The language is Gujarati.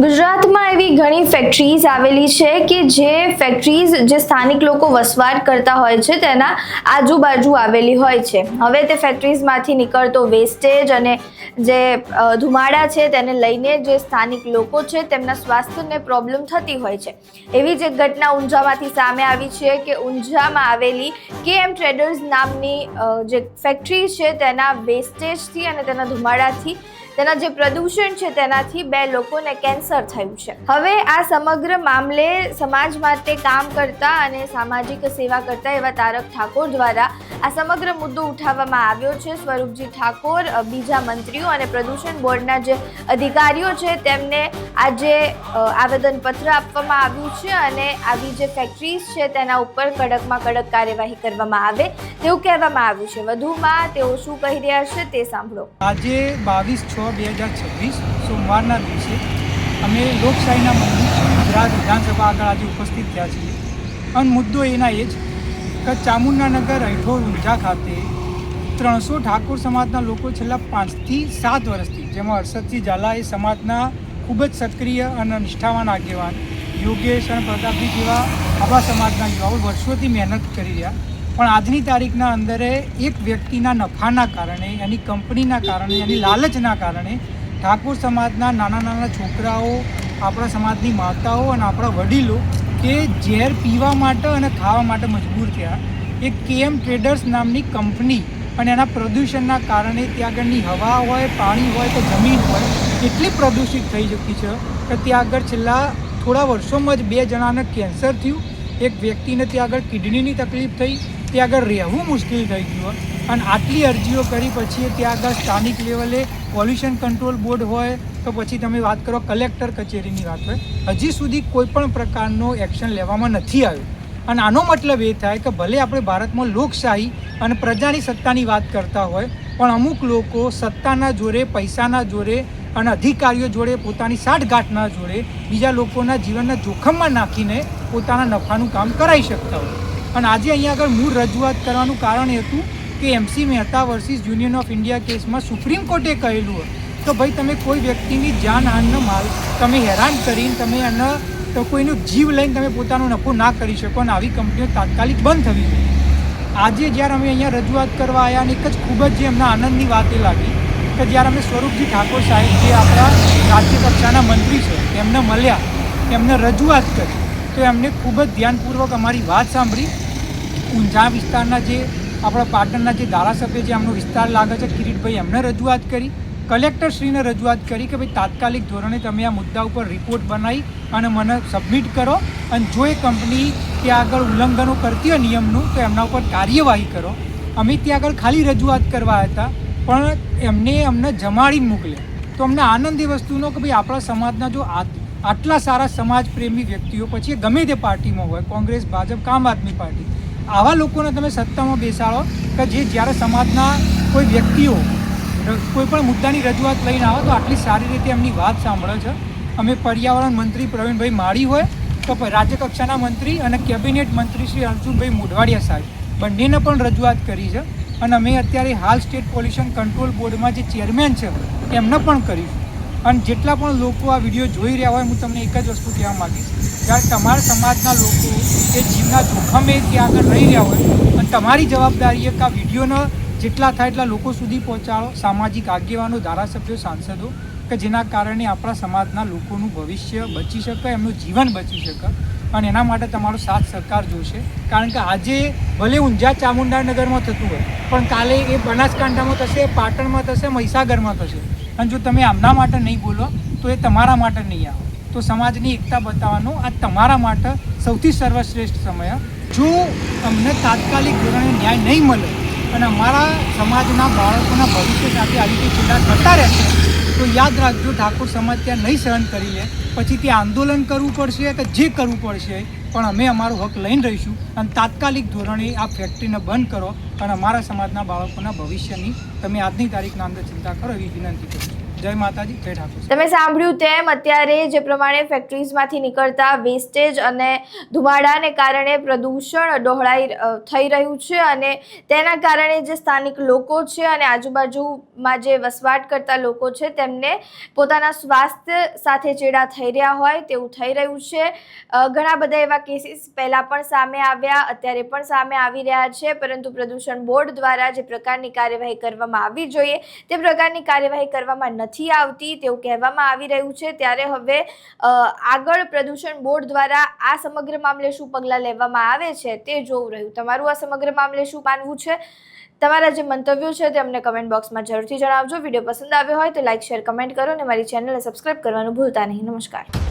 ગુજરાતમાં એવી ઘણી ફેક્ટરીઝ આવેલી છે કે જે ફેક્ટરીઝ જે સ્થાનિક લોકો વસવાટ કરતા હોય છે તેના આજુબાજુ આવેલી હોય છે। હવે તે ફેક્ટરીઝમાંથી નીકળતો વેસ્ટેજ અને જે ધુમાડા છે તેને લઈને જે સ્થાનિક લોકો છે તેમના સ્વાસ્થ્યને પ્રોબ્લેમ થતી હોય છે। એવી જ એક ઘટના ઊંઝામાંથી સામે આવી છે કે ઊંઝામાં આવેલી KM ટ્રેડર્સ નામની જે ફેક્ટરી છે તેના વેસ્ટેજથી અને તેના ધુમાડાથી તેના જે પ્રદૂષણ છે તેનાથી 2 લોકોને કેન્સર થયું છે। હવે આ સમગ્ર મામલે સમાજ માટે કામ કરતા અને સામાજિક સેવા કરતા એવા તારક ઠાકોર દ્વારા આ સમગ્ર મુદ્દો ઉઠાવવામાં આવ્યો છે। સ્વરૂપજી ઠાકોર, બીજા મંત્રીઓ અને પ્રદૂષણ બોર્ડના જે અધિકારીઓ છે તેમને આજે આવેદનપત્ર આપવામાં આવ્યું છે અને આવી જે ફેક્ટરીઝ છે તેના ઉપર કડકમાં કડક કાર્યવાહી કરવામાં આવે તેવું કહેવામાં આવ્યું છે। વધુમાં તેઓ શું કહી રહ્યા છે તે સાંભળો। આજે 22/6/2026 સોમવારના દિવસે અમે લોકશાહીના મંદિર ગુજરાત વિધાનસભા આગળ આજે ઉપસ્થિત થયા છીએ અને મુદ્દો એના એ જ કે ચામુંડાનગર અઈઠોર ઊંઝા ખાતે 300 ઠાકોર સમાજના લોકો છેલ્લા 5 થી 7 વર્ષથી, જેમાં હર્ષદસિંહ ઝાલા એ સમાજના ખૂબ જ સક્રિય અને નિષ્ઠાવાન આગેવાન, યોગેશ અને પ્રતાપજી જેવા આવા સમાજના યુવાઓ વર્ષોથી મહેનત કરી રહ્યા, પણ આજની તારીખના અંદરે એક વ્યક્તિના નફાના કારણે, એની કંપનીના કારણે, એની લાલચના કારણે ઠાકોર સમાજના નાના નાના છોકરાઓ, આપણા સમાજની માતાઓ અને આપણા વડીલો કે ઝેર પીવા માટે અને ખાવા માટે મજબૂર થયા। એક KM ટ્રેડર્સ નામની કંપની અને એના પ્રદૂષણના કારણે ત્યાં આગળની હવા હોય, પાણી હોય કે જમીન હોય એટલી પ્રદૂષિત થઈ ચૂકી છે કે ત્યાં આગળ છેલ્લા થોડા વર્ષોમાં જ 2 જણાને કેન્સર થયું, એક વ્યક્તિને ત્યાં આગળ કિડનીની તકલીફ થઈ, ત્યાં આગળ રહેવું મુશ્કેલ થઈ ગયું। અને આટલી અરજીઓ કરી પછી ત્યાં આગળ સ્થાનિક લેવલે પોલ્યુશન કંટ્રોલ બોર્ડ હોય તો પછી તમે વાત કરો કલેક્ટર કચેરીની વાત હોય, હજી સુધી કોઈ પણ પ્રકારનો એક્શન લેવામાં નથી આવ્યો। અને આનો મતલબ એ થાય કે ભલે આપણે ભારતમાં લોકશાહી અને પ્રજાની સત્તાની વાત કરતા હોય, પણ અમુક લોકો સત્તાના જોરે, પૈસાના જોરે અને અધિકારીઓ જોડે પોતાની સાઠગાંઠના જોડે બીજા લોકોના જીવનના જોખમમાં નાખીને પોતાના નફાનું કામ કરાવી શકતા હોય। અને આજે અહીંયા આગળ મૂળ રજૂઆત કરવાનું કારણ એ હતું કે MC Mehta versus union of India કેસમાં સુપ્રીમ કોર્ટે કહેલું હોય તો ભાઈ તમે કોઈ વ્યક્તિની જાનહાનિનો માલ તમે હેરાન કરીને તમે એને તો કોઈનો જીવ લઈને તમે પોતાનો નફો ના કરી શકો અને આવી કંપનીઓ તાત્કાલિક બંધ થવી જોઈએ। આજે જ્યારે અમે અહીંયા રજૂઆત કરવા આવ્યા અને એક જ ખૂબ જ જે એમના આનંદની વાત એ લાગી કે જ્યારે અમે સ્વરૂપજી ઠાકોર સાહેબ જે આપણા રાજ્ય કક્ષાના મંત્રી છે એમને મળ્યા, એમને રજૂઆત કરી તો એમને ખૂબ જ ધ્યાનપૂર્વક અમારી વાત સાંભળી। ઊંઝા વિસ્તારના જે આપણા પાટણના જે ધારાસભ્ય જે એમનો વિસ્તાર લાગે છે કિરીટભાઈ, એમને રજૂઆત કરી, કલેક્ટરશ્રીને રજૂઆત કરી કે ભાઈ તાત્કાલિક ધોરણે તમે આ મુદ્દા ઉપર રિપોર્ટ બનાવી અને મને સબમિટ કરો અને જો એ કંપની ત્યાં આગળ ઉલ્લંઘનો કરતી હોય નિયમનું તો એમના ઉપર કાર્યવાહી કરો। અમે ત્યાં આગળ ખાલી રજૂઆત કરવા હતા પણ અમને જમાડીને મોકલ્યા તો અમને આનંદ એ વસ્તુનો કે ભાઈ આપણા સમાજના જો આટલા સારા સમાજ પ્રેમી વ્યક્તિઓ, પછી ગમે તે પાર્ટીમાં હોય, કોંગ્રેસ, ભાજપ કે આમ આદમી પાર્ટી, આવા લોકોને તમે સત્તામાં બેસાડો કે જે જ્યારે સમાજના કોઈ વ્યક્તિઓ કોઈ પણ મુદ્દાની રજૂઆત લઈને આવે તો આટલી સારી રીતે એમની વાત સાંભળે છે। અમે પર્યાવરણ મંત્રી પ્રવીણભાઈ માળી હોય તો રાજ્ય કક્ષાના મંત્રી અને કેબિનેટ મંત્રી શ્રી અર્જુનભાઈ મોઢવાડિયા સાહેબ બંનેને પણ રજૂઆત કરી છે અને અમે અત્યારે હાલ સ્ટેટ પોલ્યુશન કંટ્રોલ બોર્ડમાં જે ચેરમેન છે એમને પણ કરીશું। અને જેટલા પણ લોકો આ વિડીયો જોઈ રહ્યા હોય, હું તમને એક જ વસ્તુ કહેવા માગીશ, જ્યારે તમારા સમાજના લોકો એ જીવના જોખમે ત્યાં આગળ રહી રહ્યા હોય અને તમારી જવાબદારી કે આ વિડીયોને જેટલા થાય એટલા લોકો સુધી પહોંચાડો, સામાજિક આગેવાનો, ધારાસભ્યો, સાંસદો, કે જેના કારણે આપણા સમાજના લોકોનું ભવિષ્ય બચી શકે, એમનું જીવન બચી શકે અને એના માટે તમારો સાથ સહકાર જોશે। કારણ કે આજે ભલે ઊંઝા ચામુંડાનગરમાં થતું હોય પણ કાલે એ બનાસકાંઠામાં થશે, પાટણમાં થશે, મહીસાગરમાં થશે અને જો તમે આમના માટે નહીં બોલો તો એ તમારા માટે નહીં આવે। તો સમાજની એકતા બતાવવાનો આ તમારા માટે સૌથી સર્વશ્રેષ્ઠ સમય। જો અમને તાત્કાલિક ધોરણે ન્યાય નહીં મળે અને અમારા સમાજના બાળકોના ભવિષ્ય સાથે આવી રીતે છેલ્લા થતા રહેશે તો યાદ રાખજો, ઠાકોર સમાજ ત્યાં નહીં સહન કરી લે, પછી ત્યાં આંદોલન કરવું પડશે કે જે કરવું પડશે પણ અમે અમારો હક લઈને રહીશું અને તાત્કાલિક ધોરણે આ ફેક્ટરીને બંધ કરો અને અમારા સમાજના બાળકોના ભવિષ્યની તમે આજની તારીખના અંદર ચિંતા કરો એવી વિનંતી કરું છું। જય માતાજી, જય ઠાકોર. તમે સાંભળ્યું તેમ અત્યારે જે પ્રમાણે ફેક્ટરીઝમાંથી નીકળતા વેસ્ટેજ અને ધુમાડાને કારણે પ્રદૂષણ થઈ રહ્યું છે અને તેના કારણે જે સ્થાનિક લોકો છે અને આજુબાજુમાં જે વસવાટ કરતા લોકો છે તેમને પોતાના સ્વાસ્થ્ય સાથે ચેડા થઈ રહ્યા હોય તેવું થઈ રહ્યું છે. ઘણા બધા એવા કેસીસ પહેલાં પણ સામે આવ્યા, અત્યારે પણ સામે આવી રહ્યા છે, પરંતુ પ્રદૂષણ બોર્ડ દ્વારા જે પ્રકારની કાર્યવાહી કરવામાં આવવી જોઈએ તે પ્રકારની કાર્યવાહી કરવામાં નથી આવતી તેવું કહેવામાં આવી રહ્યું છે. ત્યારે હવે આગળ પ્રદૂષણ બોર્ડ દ્વારા આ સમગ્ર મામલે શું પગલાં લેવામાં આવે છે તે જોવું રહ્યું. તમારું આ સમગ્ર મામલે શું માનવું છે? તમારા જે મંતવ્યો છે તે અમને કમેન્ટ બોક્સમાં જરૂરથી જણાવજો. વિડીયો પસંદ આવ્યો હોય તો લાઇક, શેર, કમેન્ટ કરો અને મારી ચેનલને સબસ્ક્રાઇબ કરવાનું ભૂલતા નહીં. નમસ્કાર.